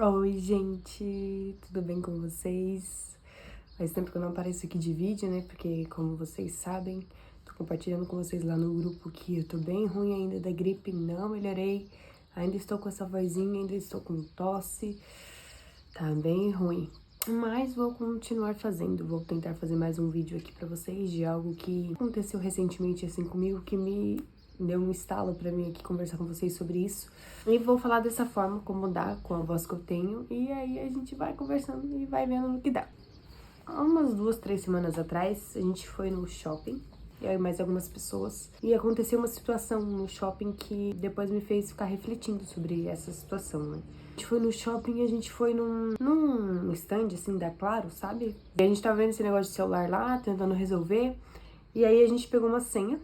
Oi, gente, tudo bem com vocês? Faz tempo que eu não apareço aqui de vídeo, né? Porque, como vocês sabem, tô compartilhando com vocês lá no grupo que eu tô bem ruim ainda da gripe, não melhorei. Ainda estou com essa vozinha, ainda estou com tosse, tá bem ruim. Mas vou continuar fazendo, vou tentar fazer mais um vídeo aqui pra vocês de algo que aconteceu recentemente assim comigo, que me deu um estalo pra mim aqui conversar com vocês sobre isso. E vou falar dessa forma, como dá, com a voz que eu tenho, e aí a gente vai conversando e vai vendo no que dá. Há umas 2, 3 semanas atrás, a gente foi no shopping, eu e mais algumas pessoas, e aconteceu uma situação no shopping que depois me fez ficar refletindo sobre essa situação, né? A gente foi no shopping e a gente foi num stand, assim, da Claro, sabe? E a gente tava vendo esse negócio de celular lá, tentando resolver, e aí a gente pegou uma senha.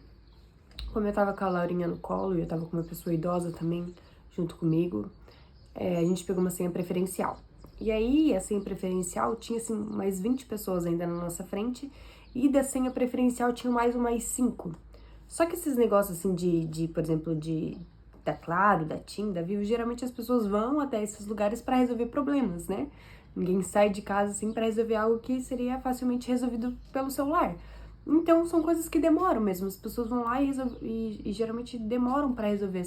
Como eu tava com a Laurinha no colo e eu tava com uma pessoa idosa também junto comigo, a gente pegou uma senha preferencial. E aí, a senha preferencial tinha, assim, mais 20 pessoas ainda na nossa frente, e da senha preferencial tinha mais umas 5. Só que esses negócios, assim, por exemplo, da Claro, da TIM, da Vivo, geralmente as pessoas vão até esses lugares pra resolver problemas, né? Ninguém sai de casa, assim, pra resolver algo que seria facilmente resolvido pelo celular. Então, são coisas que demoram mesmo. As pessoas vão lá e geralmente demoram pra resolver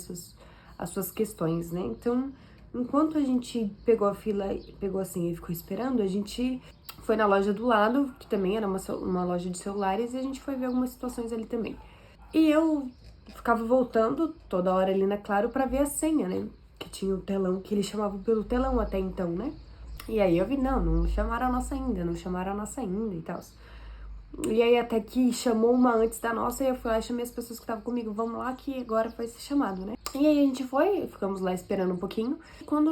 as suas questões, né? Então, enquanto a gente pegou a fila, pegou assim e ficou esperando, a gente foi na loja do lado, que também era uma loja de celulares, e a gente foi ver algumas situações ali também. E eu ficava voltando toda hora ali na Claro pra ver a senha, né? Que tinha o telão, que eles chamavam pelo telão até então, né? E aí eu vi, não chamaram a nossa ainda, não chamaram a nossa ainda e tal. E aí até que chamou uma antes da nossa, e eu fui lá e chamei as pessoas que estavam comigo, vamos lá que agora vai ser chamado, né? E aí a gente foi, ficamos lá esperando um pouquinho. Quando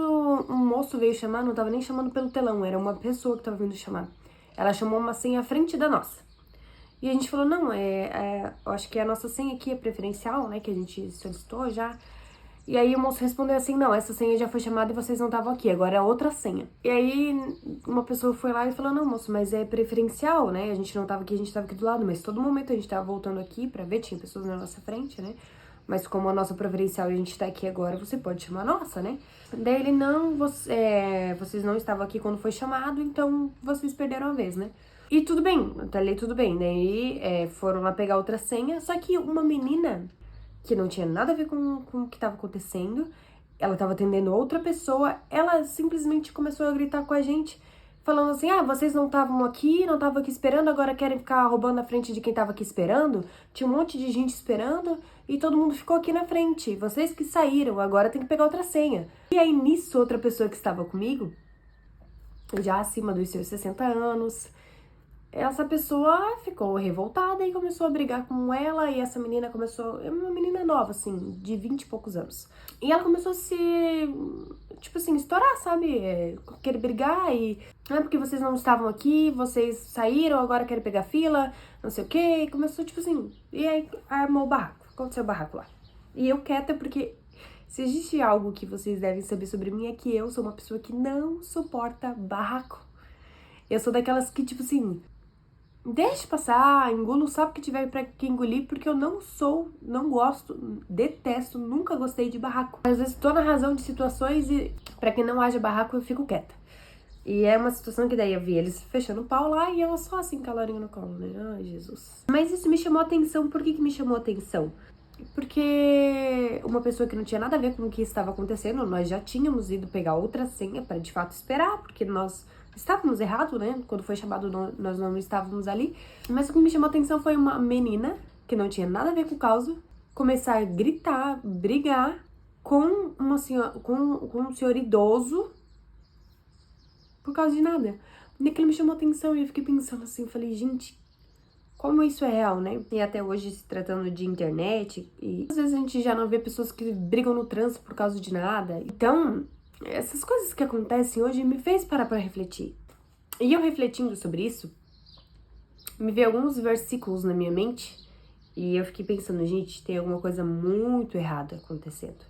um moço veio chamar, não tava nem chamando pelo telão, era uma pessoa que tava vindo chamar. Ela chamou uma senha à frente da nossa. E a gente falou, não, eu acho que a nossa senha aqui é preferencial, né, que a gente solicitou já. E aí o moço respondeu assim, não, essa senha já foi chamada e vocês não estavam aqui, agora é outra senha. E aí uma pessoa foi lá e falou, não, moço, mas é preferencial, né? A gente não tava aqui, a gente tava aqui do lado, mas todo momento a gente tava voltando aqui pra ver, tinha pessoas na nossa frente, né? Mas como a nossa preferencial e a gente tá aqui agora, você pode chamar a nossa, né? Daí ele, não, vocês não estavam aqui quando foi chamado, então vocês perderam a vez, né? E tudo bem, até ali tudo bem. Daí foram lá pegar outra senha, só que uma menina que não tinha nada a ver com o que estava acontecendo, ela estava atendendo outra pessoa, ela simplesmente começou a gritar com a gente, falando assim, vocês não estavam aqui esperando, agora querem ficar roubando na frente de quem estava aqui esperando? Tinha um monte de gente esperando e todo mundo ficou aqui na frente, vocês que saíram, agora tem que pegar outra senha. E aí nisso, outra pessoa que estava comigo, já acima dos seus 60 anos, essa pessoa ficou revoltada e começou a brigar com ela, e essa menina começou, é uma menina nova, assim, de 20 e poucos anos. E ela começou a se, tipo assim, estourar, sabe? Querer brigar e, porque vocês não estavam aqui, vocês saíram, agora querem pegar fila, não sei o quê. E começou, tipo assim, e aí armou o barraco, aconteceu o barraco lá. E eu quieta, porque se existe algo que vocês devem saber sobre mim é que eu sou uma pessoa que não suporta barraco. Eu sou daquelas que, tipo assim, deixa passar, engulo o sapo que tiver pra que engolir, porque eu não gosto, detesto, nunca gostei de barraco. Às vezes tô na razão de situações e pra que não haja barraco eu fico quieta. E é uma situação que daí eu vi eles fechando o pau lá e eu só assim, calorinho no colo, né? Ai, Jesus. Mas isso me chamou a atenção. Por que me chamou a atenção? Porque uma pessoa que não tinha nada a ver com o que estava acontecendo, nós já tínhamos ido pegar outra senha para de fato esperar, porque nós estávamos errados, né? Quando foi chamado, nós não estávamos ali. Mas o que me chamou a atenção foi uma menina, que não tinha nada a ver com o caso, começar a gritar, brigar com uma senhora, com um senhor idoso por causa de nada. E aquilo me chamou a atenção e eu fiquei pensando assim, eu falei, gente, como isso é real, né? E até hoje, se tratando de internet, e às vezes a gente já não vê pessoas que brigam no trânsito por causa de nada. Então, essas coisas que acontecem hoje me fez parar pra refletir. E eu refletindo sobre isso, me veio alguns versículos na minha mente, e eu fiquei pensando, gente, tem alguma coisa muito errada acontecendo.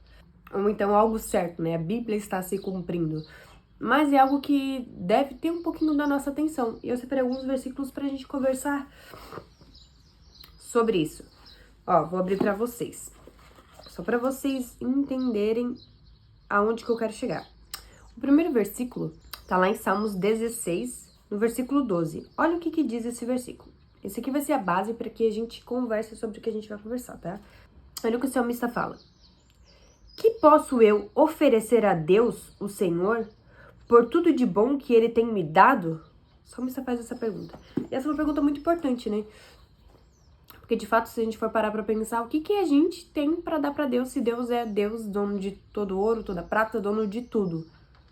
Ou então algo certo, né? A Bíblia está se cumprindo. Mas é algo que deve ter um pouquinho da nossa atenção. E eu separei alguns versículos pra gente conversar sobre isso. Ó, vou abrir pra vocês. Só pra vocês entenderem aonde que eu quero chegar. O primeiro versículo tá lá em Salmos 16, no versículo 12. Olha o que diz esse versículo. Esse aqui vai ser a base para que a gente converse sobre o que a gente vai conversar, tá? Olha o que o salmista fala. Que posso eu oferecer a Deus, o Senhor, por tudo de bom que Ele tem me dado? O salmista faz essa pergunta. E essa é uma pergunta muito importante, né? Porque, de fato, se a gente for parar pra pensar, o que a gente tem pra dar pra Deus, se Deus é Deus, dono de todo ouro, toda prata, dono de tudo?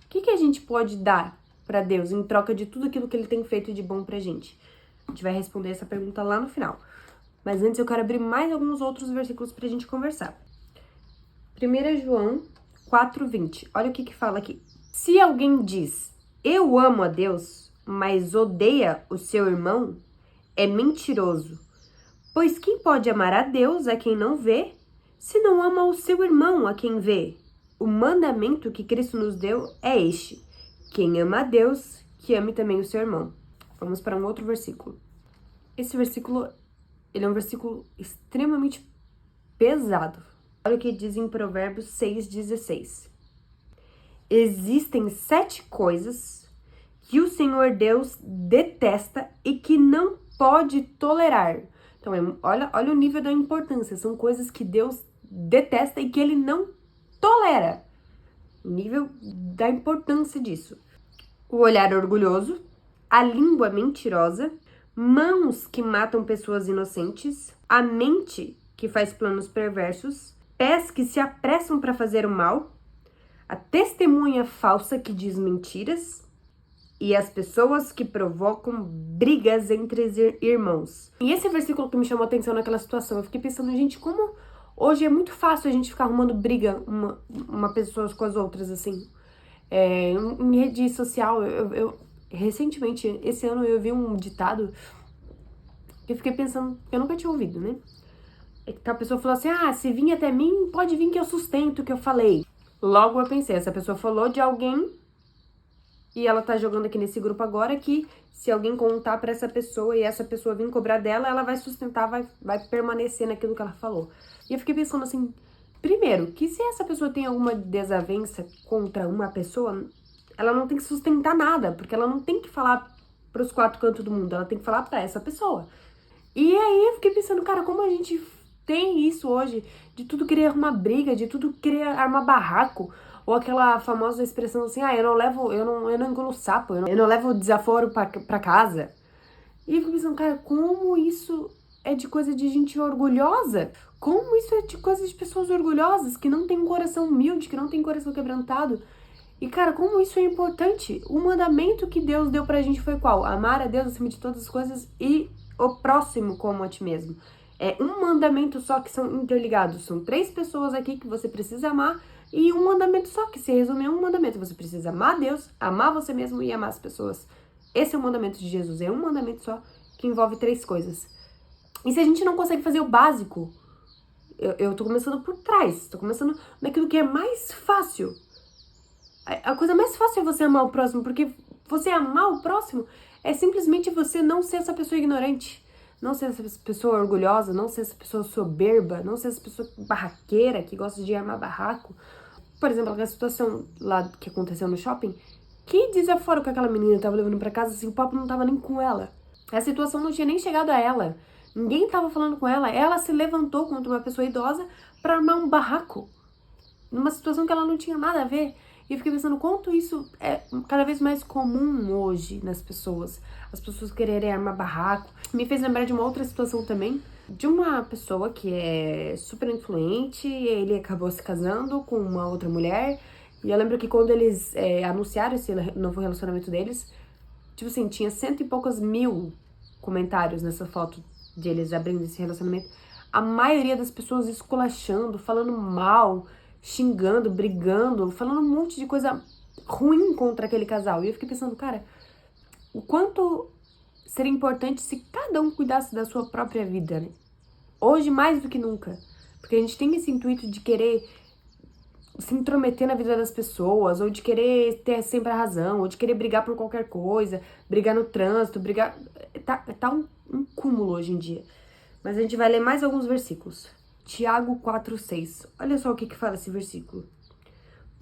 O que a gente pode dar pra Deus em troca de tudo aquilo que Ele tem feito de bom pra gente? A gente vai responder essa pergunta lá no final. Mas antes eu quero abrir mais alguns outros versículos pra gente conversar. 1 João 4:20. Olha o que fala aqui. Se alguém diz, eu amo a Deus, mas odeia o seu irmão, é mentiroso. Pois quem pode amar a Deus a quem não vê, se não ama o seu irmão a quem vê? O mandamento que Cristo nos deu é este: quem ama a Deus, que ame também o seu irmão. Vamos para um outro versículo. Esse versículo, ele é um versículo extremamente pesado. Olha o que diz em Provérbios 6:16. Existem 7 coisas que o Senhor Deus detesta e que não pode tolerar. Então, olha o nível da importância. São coisas que Deus detesta e que Ele não tolera. O nível da importância disso. O olhar orgulhoso, a língua mentirosa, mãos que matam pessoas inocentes, a mente que faz planos perversos, pés que se apressam para fazer o mal, a testemunha falsa que diz mentiras, e as pessoas que provocam brigas entre irmãos. E esse versículo que me chamou a atenção naquela situação, eu fiquei pensando, gente, como hoje é muito fácil a gente ficar arrumando briga uma pessoa com as outras, assim. Em rede social, eu recentemente, esse ano, eu vi um ditado que eu fiquei pensando, eu nunca tinha ouvido, né? A pessoa falou assim, se vir até mim, pode vir que eu sustento o que eu falei. Logo eu pensei, essa pessoa falou de alguém e ela tá jogando aqui nesse grupo agora que se alguém contar pra essa pessoa e essa pessoa vir cobrar dela, ela vai sustentar, vai permanecer naquilo que ela falou. E eu fiquei pensando assim, primeiro, que se essa pessoa tem alguma desavença contra uma pessoa, ela não tem que sustentar nada, porque ela não tem que falar pros 4 cantos do mundo, ela tem que falar pra essa pessoa. E aí eu fiquei pensando, cara, como a gente tem isso hoje, de tudo querer arrumar briga, de tudo querer armar barraco, ou aquela famosa expressão assim, eu não engulo sapo, eu não levo desaforo pra casa. E eu fico pensando, cara, como isso é de coisa de gente orgulhosa? Como isso é de coisa de pessoas orgulhosas, que não tem um coração humilde, que não tem coração quebrantado? E, cara, como isso é importante? O mandamento que Deus deu pra gente foi qual? Amar a Deus acima de todas as coisas e o próximo como a ti mesmo. É um mandamento só que são interligados. São 3 pessoas aqui que você precisa amar e um mandamento só que se resume em um mandamento. Você precisa amar a Deus, amar você mesmo e amar as pessoas. Esse é o mandamento de Jesus. É um mandamento só que envolve 3 coisas. E se a gente não consegue fazer o básico, eu tô começando por trás. Tô começando naquilo que é mais fácil. A coisa mais fácil é você amar o próximo, porque você amar o próximo é simplesmente você não ser essa pessoa ignorante, não ser essa pessoa orgulhosa, não ser essa pessoa soberba, não ser essa pessoa barraqueira que gosta de armar barraco. Por exemplo, aquela situação lá que aconteceu no shopping, que desaforo que aquela menina tava levando pra casa, assim, o papo não tava nem com ela. A situação não tinha nem chegado a ela. Ninguém tava falando com ela. Ela se levantou contra uma pessoa idosa pra armar um barraco. Numa situação que ela não tinha nada a ver. E eu fiquei pensando quanto isso é cada vez mais comum hoje nas pessoas. As pessoas quererem armar barraco. Me fez lembrar de uma outra situação também. De uma pessoa que é super influente. Ele acabou se casando com uma outra mulher. E eu lembro que quando eles anunciaram esse novo relacionamento deles, tipo assim, tinha 100 e poucos mil comentários nessa foto de eles abrindo esse relacionamento. A maioria das pessoas esculachando, falando mal, xingando, brigando, falando um monte de coisa ruim contra aquele casal. E eu fiquei pensando, cara, o quanto seria importante se cada um cuidasse da sua própria vida, né? Hoje mais do que nunca. Porque a gente tem esse intuito de querer se intrometer na vida das pessoas, ou de querer ter sempre a razão, ou de querer brigar por qualquer coisa, brigar no trânsito, brigar... Tá um cúmulo hoje em dia. Mas a gente vai ler mais alguns versículos. Tiago 4:6. Olha só o que fala esse versículo.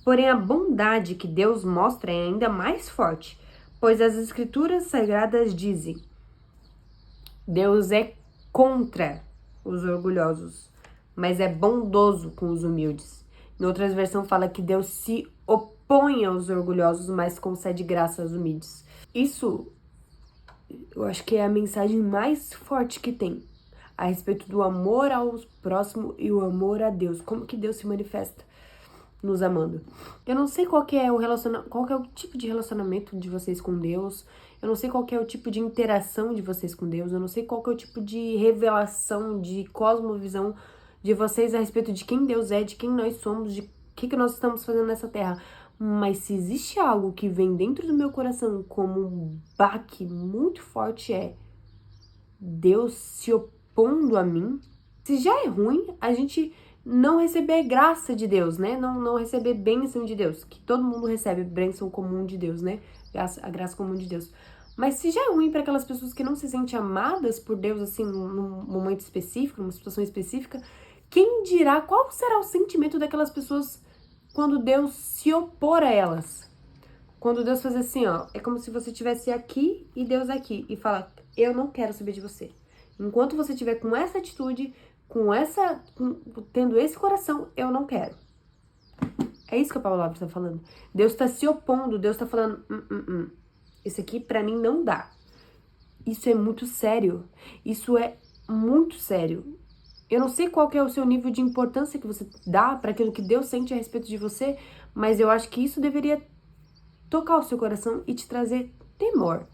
Porém, a bondade que Deus mostra é ainda mais forte, pois as Escrituras Sagradas dizem: Deus é contra os orgulhosos, mas é bondoso com os humildes. Em outras versões fala que Deus se opõe aos orgulhosos, mas concede graça aos humildes. Isso, eu acho que é a mensagem mais forte que tem a respeito do amor ao próximo e o amor a Deus. Como que Deus se manifesta nos amando. Eu não sei qual que é o tipo de relacionamento de vocês com Deus. Eu não sei qual que é o tipo de interação de vocês com Deus. Eu não sei qual que é o tipo de revelação, de cosmovisão de vocês a respeito de quem Deus é, de quem nós somos, de o que nós estamos fazendo nessa terra. Mas se existe algo que vem dentro do meu coração como um baque muito forte, é Deus se opondo a mim. Se já é ruim, a gente não receber graça de Deus, né? Não receber bênção de Deus, que todo mundo recebe bênção comum de Deus, né? A graça comum de Deus. Mas se já é ruim para aquelas pessoas que não se sentem amadas por Deus, assim, num momento específico, numa situação específica, quem dirá qual será o sentimento daquelas pessoas quando Deus se opor a elas? Quando Deus faz assim, ó, é como se você estivesse aqui e Deus aqui, e fala, eu não quero saber de você. Enquanto você estiver com essa atitude, tendo esse coração, eu não quero. É isso que a palavra está falando. Deus está se opondo, Deus está falando, Isso aqui pra mim não dá. Isso é muito sério. Isso é muito sério. Eu não sei qual que é o seu nível de importância que você dá para aquilo que Deus sente a respeito de você, mas eu acho que isso deveria tocar o seu coração e te trazer temor.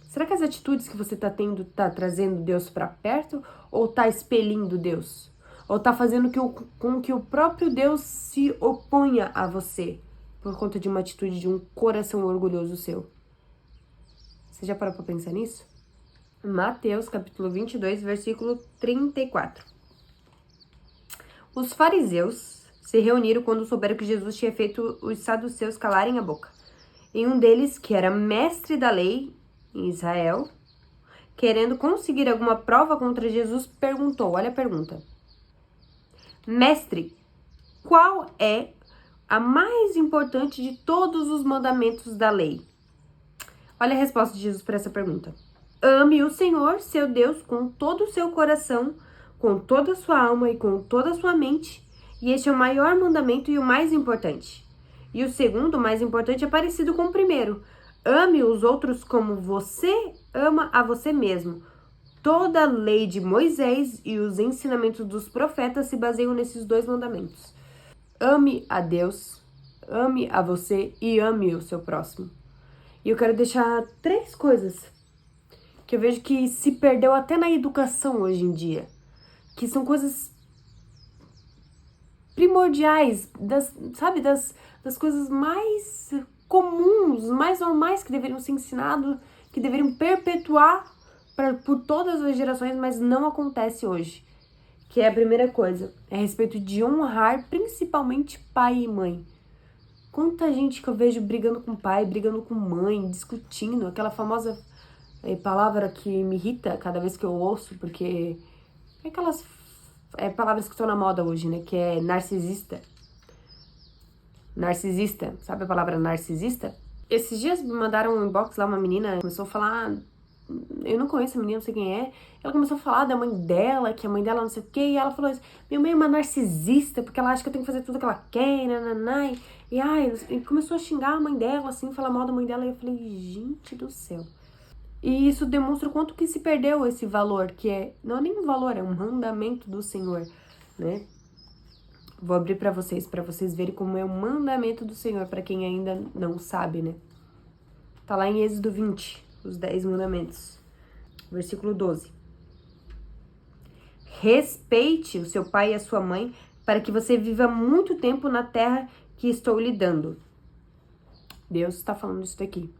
Será que as atitudes que você tá tendo tá trazendo Deus para perto ou tá expelindo Deus? Ou tá fazendo com que o próprio Deus se oponha a você por conta de uma atitude de um coração orgulhoso seu? Você já parou para pensar nisso? Mateus, capítulo 22, versículo 34. Os fariseus se reuniram quando souberam que Jesus tinha feito os saduceus calarem a boca. E um deles, que era mestre da lei em Israel, querendo conseguir alguma prova contra Jesus, perguntou, olha a pergunta: Mestre, qual é a mais importante de todos os mandamentos da lei? Olha a resposta de Jesus para essa pergunta. Ame o Senhor, seu Deus, com todo o seu coração, com toda a sua alma e com toda a sua mente. E este é o maior mandamento e o mais importante. E o segundo, mais importante, é parecido com o primeiro. Ame os outros como você ama a você mesmo. Toda a lei de Moisés e os ensinamentos dos profetas se baseiam nesses dois mandamentos. Ame a Deus, ame a você e ame o seu próximo. E eu quero deixar 3 coisas que eu vejo que se perdeu até na educação hoje em dia. Que são coisas primordiais, das coisas mais comuns, mais normais que deveriam ser ensinados, que deveriam perpetuar por todas as gerações, mas não acontece hoje. Que é a primeira coisa, é a respeito de honrar principalmente pai e mãe. Quanta gente que eu vejo brigando com pai, brigando com mãe, discutindo, aquela famosa palavra que me irrita cada vez que eu ouço, porque é aquelas palavras que estão na moda hoje, né, que é narcisista. Narcisista, sabe a palavra narcisista? Esses dias me mandaram um inbox lá, uma menina começou a falar, eu não conheço a menina, não sei quem é, ela começou a falar da mãe dela, que a mãe dela não sei o quê, e ela falou assim, minha mãe é uma narcisista, porque ela acha que eu tenho que fazer tudo que ela quer, nananai, e começou a xingar a mãe dela, assim, falar mal da mãe dela, e eu falei, gente do céu. E isso demonstra o quanto que se perdeu esse valor, que não é nem um valor, é um mandamento do Senhor, né? Vou abrir para vocês verem como é o mandamento do Senhor, para quem ainda não sabe, né? Tá lá em Êxodo 20, os 10 mandamentos. Versículo 12. Respeite o seu pai e a sua mãe, para que você viva muito tempo na terra que estou lhe dando. Deus está falando isso daqui.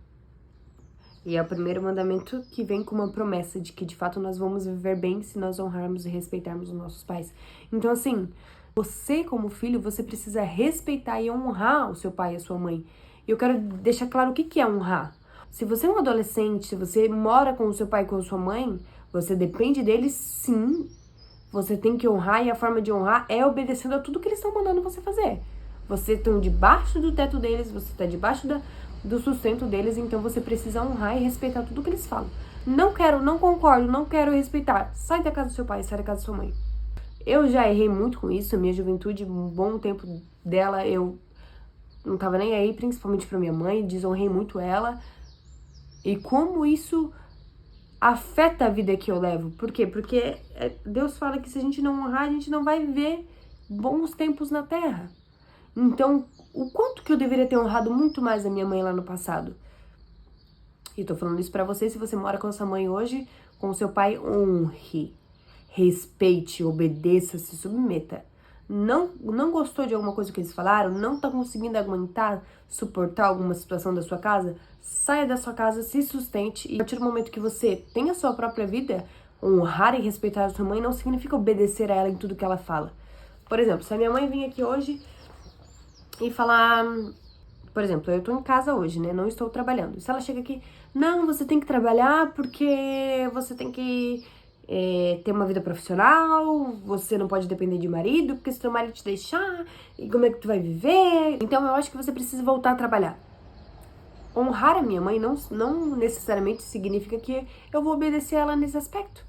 E é o primeiro mandamento que vem com uma promessa de que, de fato, nós vamos viver bem se nós honrarmos e respeitarmos os nossos pais. Então, assim, você, como filho, você precisa respeitar e honrar o seu pai e a sua mãe. E eu quero deixar claro o que é honrar. Se você é um adolescente, se você mora com o seu pai e com a sua mãe, você depende deles, sim. Você tem que honrar, e a forma de honrar é obedecendo a tudo que eles estão mandando você fazer. Você está debaixo do teto deles, você está debaixo do sustento deles, então você precisa honrar e respeitar tudo que eles falam. Não quero, não concordo, não quero respeitar. Sai da casa do seu pai, sai da casa da sua mãe. Eu já errei muito com isso, minha juventude, um bom tempo dela, eu não tava nem aí, principalmente pra minha mãe, desonrei muito ela. E como isso afeta a vida que eu levo. Por quê? Porque Deus fala que se a gente não honrar, a gente não vai viver bons tempos na Terra. Então, o quanto que eu deveria ter honrado muito mais a minha mãe lá no passado? E tô falando isso pra você, se você mora com a sua mãe hoje, com o seu pai, honre, respeite, obedeça, se submeta. Não gostou de alguma coisa que eles falaram, não tá conseguindo aguentar, suportar alguma situação da sua casa, saia da sua casa, se sustente, e a partir do momento que você tem a sua própria vida, honrar e respeitar a sua mãe não significa obedecer a ela em tudo que ela fala. Por exemplo, se a minha mãe vir aqui hoje e falar, por exemplo, eu tô em casa hoje, né, não estou trabalhando. Se ela chega aqui, não, você tem que trabalhar porque você tem que ter uma vida profissional, você não pode depender de marido, porque se teu marido te deixar, e como é que tu vai viver? Então eu acho que você precisa voltar a trabalhar. Honrar a minha mãe não necessariamente significa que eu vou obedecer ela nesse aspecto.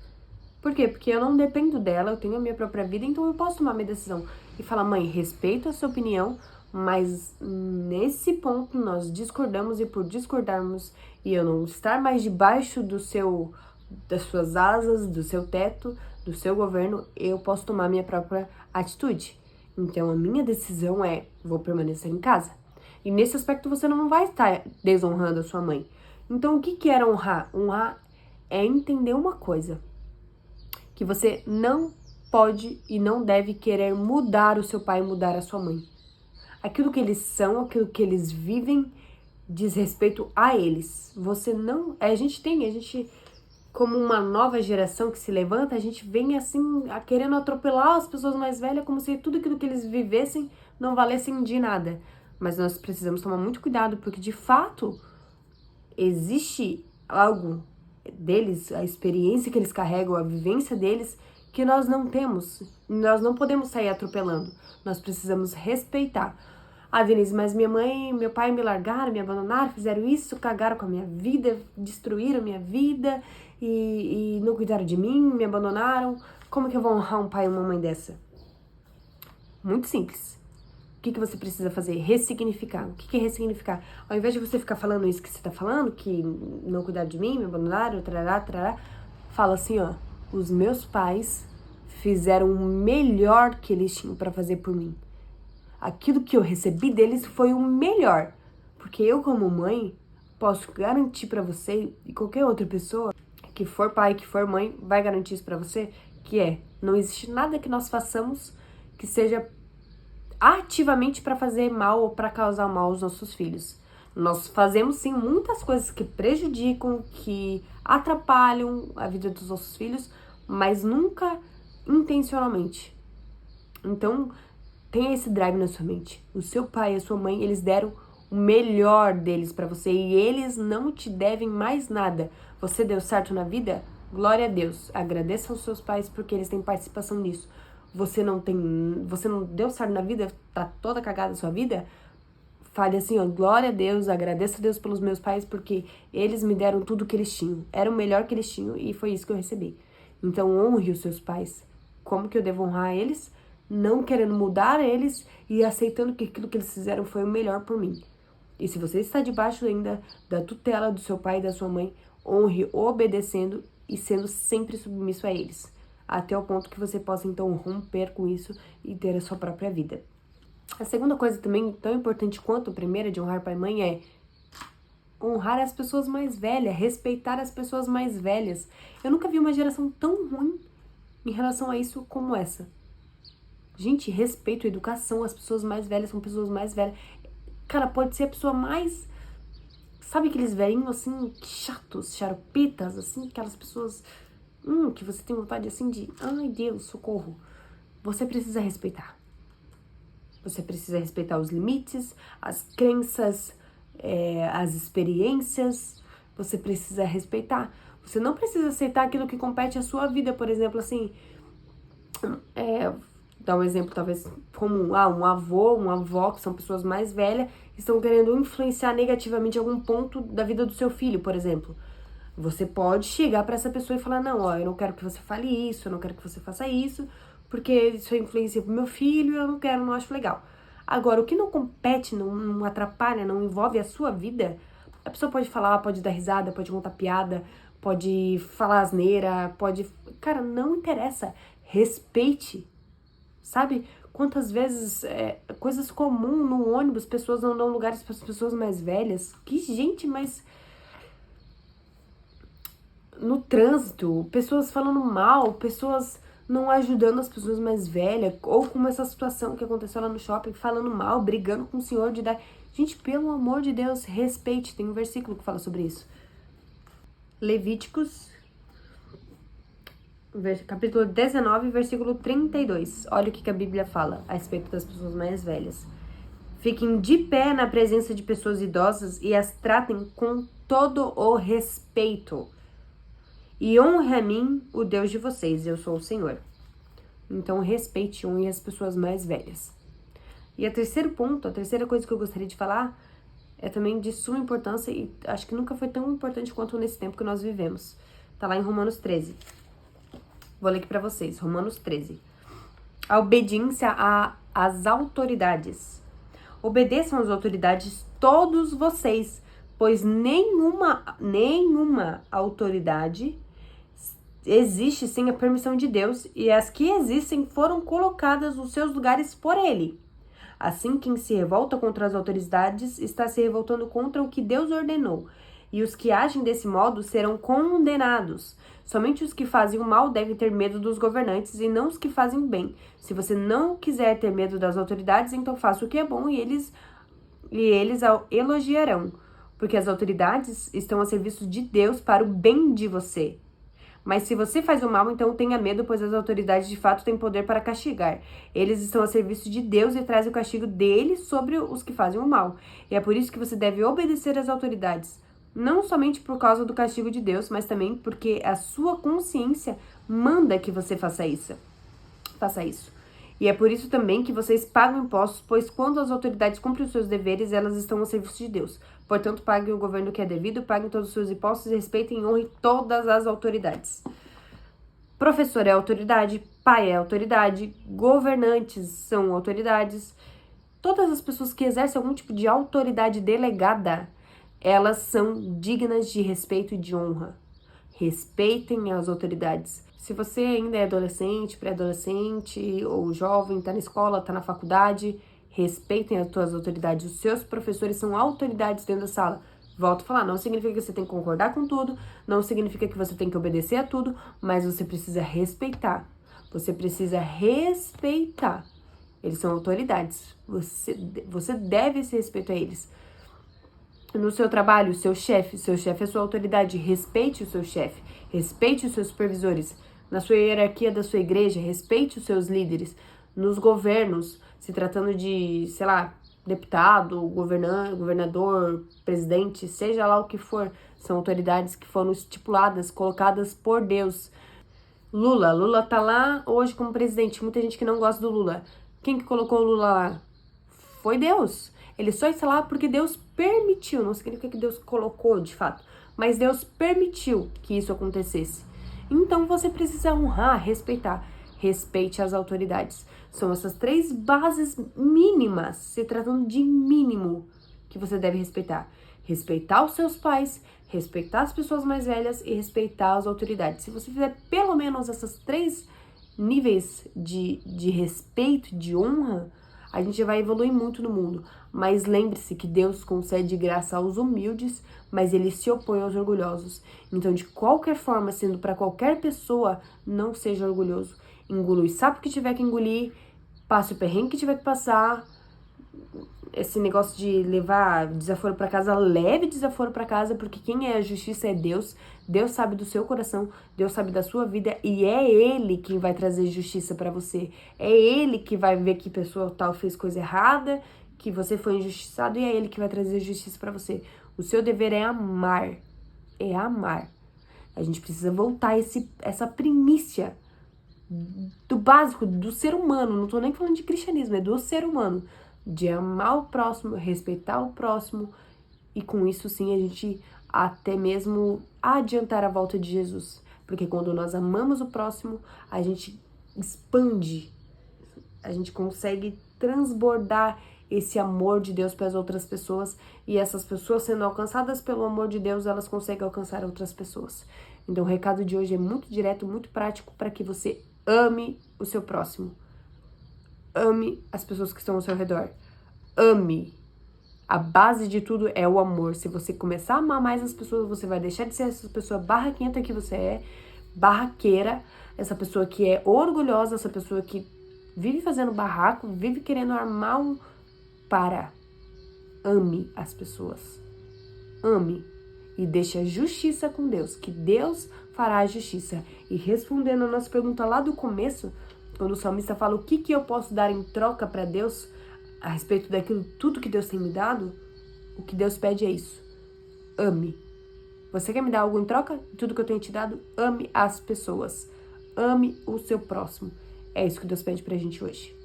Por quê? Porque eu não dependo dela, eu tenho a minha própria vida, então eu posso tomar minha decisão. E falar, mãe, respeito a sua opinião, mas nesse ponto nós discordamos, e por discordarmos e eu não estar mais debaixo das suas asas, do seu teto, do seu governo, eu posso tomar minha própria atitude. Então a minha decisão é, vou permanecer em casa. E nesse aspecto você não vai estar desonrando a sua mãe. Então o que era honrar? Honrar é entender uma coisa, que você não pode e não deve querer mudar o seu pai, mudar a sua mãe. Aquilo que eles são, aquilo que eles vivem, diz respeito a eles. Você não... A gente como uma nova geração que se levanta, a gente vem assim, querendo atropelar as pessoas mais velhas, como se tudo aquilo que eles vivessem não valessem de nada. Mas nós precisamos tomar muito cuidado, porque de fato existe algo deles, a experiência que eles carregam, a vivência deles, que nós não temos. Nós não podemos sair atropelando. Nós precisamos respeitar. Ah, Denise, mas minha mãe e meu pai me largaram, me abandonaram, fizeram isso, cagaram com a minha vida, destruíram a minha vida e não cuidaram de mim, me abandonaram. Como que eu vou honrar um pai e uma mãe dessa? Muito simples. O que você precisa fazer? Ressignificar. O que é ressignificar? Ao invés de você ficar falando isso que você tá falando, que não cuidaram de mim, me abandonaram, trará, fala assim, ó, os meus pais fizeram o melhor que eles tinham pra fazer por mim. Aquilo que eu recebi deles foi o melhor. Porque eu, como mãe, posso garantir pra você e qualquer outra pessoa que for pai, que for mãe, vai garantir isso pra você, que não existe nada que nós façamos que seja ativamente para fazer mal ou para causar mal aos nossos filhos. Nós fazemos sim muitas coisas que prejudicam, que atrapalham a vida dos nossos filhos, mas nunca intencionalmente. Então, tenha esse drive na sua mente. O seu pai e a sua mãe, eles deram o melhor deles para você e eles não te devem mais nada. Você deu certo na vida? Glória a Deus. Agradeça aos seus pais porque eles têm participação nisso. Você não deu certo na vida, tá toda cagada a sua vida? Fale assim, ó, glória a Deus, agradeça a Deus pelos meus pais porque eles me deram tudo o que eles tinham. Era o melhor que eles tinham e foi isso que eu recebi. Então honre os seus pais. Como que eu devo honrar eles? Não querendo mudar eles e aceitando que aquilo que eles fizeram foi o melhor por mim. E se você está debaixo ainda da tutela do seu pai e da sua mãe, honre obedecendo e sendo sempre submisso a eles. Até o ponto que você possa, então, romper com isso e ter a sua própria vida. A segunda coisa também, tão importante quanto a primeira de honrar pai e mãe, é honrar as pessoas mais velhas, respeitar as pessoas mais velhas. Eu nunca vi uma geração tão ruim em relação a isso como essa. Gente, respeito, educação, as pessoas mais velhas são pessoas mais velhas. Cara, pode ser a pessoa mais... Sabe aqueles velhinhos, assim, chatos, xaropitas, assim, aquelas pessoas... que você tem vontade, assim, de... Ai, Deus, socorro. Você precisa respeitar. Você precisa respeitar os limites, as crenças, as experiências. Você precisa respeitar. Você não precisa aceitar aquilo que compete à sua vida, por exemplo, assim... dar um exemplo talvez comum, um avô, uma avó, que são pessoas mais velhas, estão querendo influenciar negativamente algum ponto da vida do seu filho, por exemplo. Você pode chegar para essa pessoa e falar, não, ó, eu não quero que você fale isso, eu não quero que você faça isso, porque isso influencia pro meu filho, eu não quero, não acho legal. Agora, o que não compete, não atrapalha, não envolve a sua vida, a pessoa pode falar, pode dar risada, pode contar piada, pode falar asneira, pode... Cara, não interessa. Respeite, sabe? Quantas vezes, coisas comuns no ônibus, pessoas não dão lugares para as pessoas mais velhas. Que gente, mas... No trânsito, pessoas falando mal, pessoas não ajudando as pessoas mais velhas, ou como essa situação que aconteceu lá no shopping, falando mal, brigando com o senhor de idade. Gente, pelo amor de Deus, respeite. Tem um versículo que fala sobre isso. Levíticos, capítulo 19, versículo 32. Olha o que a Bíblia fala a respeito das pessoas mais velhas. Fiquem de pé na presença de pessoas idosas e as tratem com todo o respeito. E honre a mim, o Deus de vocês, eu sou o Senhor. Então, respeite e honre as pessoas mais velhas. E o terceiro ponto, a terceira coisa que eu gostaria de falar, é também de suma importância e acho que nunca foi tão importante quanto nesse tempo que nós vivemos. Tá lá em Romanos 13. Vou ler aqui pra vocês, Romanos 13. A obediência às autoridades. Obedeçam às autoridades todos vocês, pois nenhuma autoridade existe sem a permissão de Deus, e as que existem foram colocadas nos seus lugares por Ele. Assim, quem se revolta contra as autoridades está se revoltando contra o que Deus ordenou, e os que agem desse modo serão condenados. Somente os que fazem o mal devem ter medo dos governantes e não os que fazem o bem. Se você não quiser ter medo das autoridades, então faça o que é bom e eles elogiarão, porque as autoridades estão a serviço de Deus para o bem de você. Mas se você faz o mal, então tenha medo, pois as autoridades de fato têm poder para castigar. Eles estão a serviço de Deus e trazem o castigo dele sobre os que fazem o mal. E é por isso que você deve obedecer às autoridades. Não somente por causa do castigo de Deus, mas também porque a sua consciência manda que você faça isso. E é por isso também que vocês pagam impostos, pois quando as autoridades cumprem os seus deveres, elas estão a serviço de Deus. Portanto, paguem o governo que é devido, paguem todos os seus impostos e respeitem e honrem todas as autoridades. Professor é autoridade, pai é autoridade, governantes são autoridades. Todas as pessoas que exercem algum tipo de autoridade delegada, elas são dignas de respeito e de honra. Respeitem as autoridades. Se você ainda é adolescente, pré-adolescente ou jovem, tá na escola, tá na faculdade, respeitem as suas autoridades. Os seus professores são autoridades dentro da sala. Volto a falar, não significa que você tem que concordar com tudo, não significa que você tem que obedecer a tudo, mas você precisa respeitar. Você precisa respeitar. Eles são autoridades. Você deve esse respeito a eles. No seu trabalho, seu chefe é sua autoridade. Respeite o seu chefe, respeite os seus supervisores. Na sua hierarquia da sua igreja, respeite os seus líderes. Nos governos, se tratando de, sei lá, deputado, governador, presidente, seja lá o que for, são autoridades que foram estipuladas, colocadas por Deus. Lula tá lá hoje como presidente. Muita gente que não gosta do Lula. Quem que colocou o Lula lá? Foi Deus. Ele só está lá porque Deus permitiu. Não significa que Deus colocou, de fato. Mas Deus permitiu que isso acontecesse. Então você precisa honrar, respeitar. Respeite as autoridades. São essas 3 bases mínimas, se tratando de mínimo, que você deve respeitar. Respeitar os seus pais, respeitar as pessoas mais velhas e respeitar as autoridades. Se você fizer pelo menos essas 3 níveis de respeito, de honra, a gente vai evoluir muito no mundo. Mas lembre-se que Deus concede graça aos humildes, mas Ele se opõe aos orgulhosos. Então, de qualquer forma, sendo para qualquer pessoa, não seja orgulhoso. Engula o sapo que tiver que engolir, passe o perrengue que tiver que passar. Esse negócio de levar desaforo para casa, leve desaforo para casa, porque quem é a justiça é Deus. Deus sabe do seu coração, Deus sabe da sua vida e é Ele quem vai trazer justiça para você. É Ele que vai ver que pessoa tal fez coisa errada, que você foi injustiçado e é Ele que vai trazer justiça para você. O seu dever é amar. A gente precisa voltar essa primícia do básico do ser humano, não tô nem falando de cristianismo, é do ser humano, de amar o próximo, respeitar o próximo, e com isso sim a gente até mesmo adiantar a volta de Jesus, porque quando nós amamos o próximo, a gente expande, a gente consegue transbordar esse amor de Deus para as outras pessoas, e essas pessoas sendo alcançadas pelo amor de Deus, elas conseguem alcançar outras pessoas. Então o recado de hoje é muito direto, muito prático, para que você ame o seu próximo. Ame as pessoas que estão ao seu redor. Ame. A base de tudo é o amor. Se você começar a amar mais as pessoas, você vai deixar de ser essa pessoa barraquenta que você é, barraqueira, essa pessoa que é orgulhosa, essa pessoa que vive fazendo barraco, vive querendo armar um... Ame as pessoas. Ame. E deixe a justiça com Deus, que Deus fará a justiça. E respondendo a nossa pergunta lá do começo, quando o salmista fala o que eu posso dar em troca para Deus, a respeito daquilo tudo que Deus tem me dado, o que Deus pede é isso. Ame. Você quer me dar algo em troca? Tudo que eu tenho te dado? Ame as pessoas. Ame o seu próximo. É isso que Deus pede pra gente hoje.